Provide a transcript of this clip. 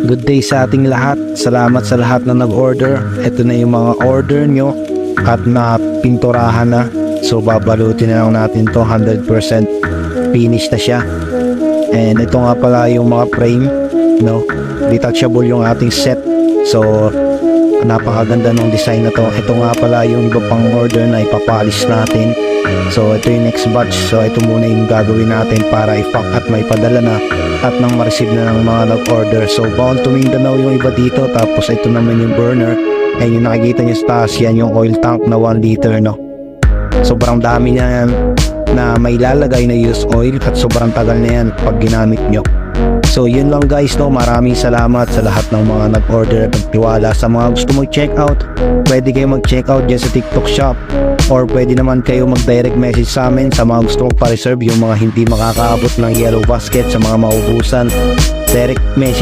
Good day sa ating lahat. Salamat sa lahat na nag-order. Ito na yung mga order nyo at napinturahan na. So babalutin na lang natin to, 100% finish na siya. And ito nga pala yung mga frame, no? Detachable yung ating set. So napakaganda ng design na to. Ito nga pala yung iba pang order na ipapalis natin. So ito yung next batch. So ito muna yung gagawin natin para i-pack at maipadala na at nang ma-receive na ng mga nag-order. So bound to Mindanao yung iba dito. Tapos ito naman yung burner. And yung nakikita nyo sa taas, yan yung oil tank na 1 liter, no? Sobrang dami niya yan na may lalagay na used oil at sobrang tagal na yan pag ginamit nyo. So yun lang guys, no? Maraming salamat sa lahat ng mga nag-order at nagtiwala. Sa mga gusto mag-check out, pwede kayo mag-check out dyan sa TikTok shop, or pwede naman kayo mag-direct message sa amin sa mga gusto mag-pa-reserve, yung mga hindi makakaabot ng yellow basket, sa mga maubusan, direct message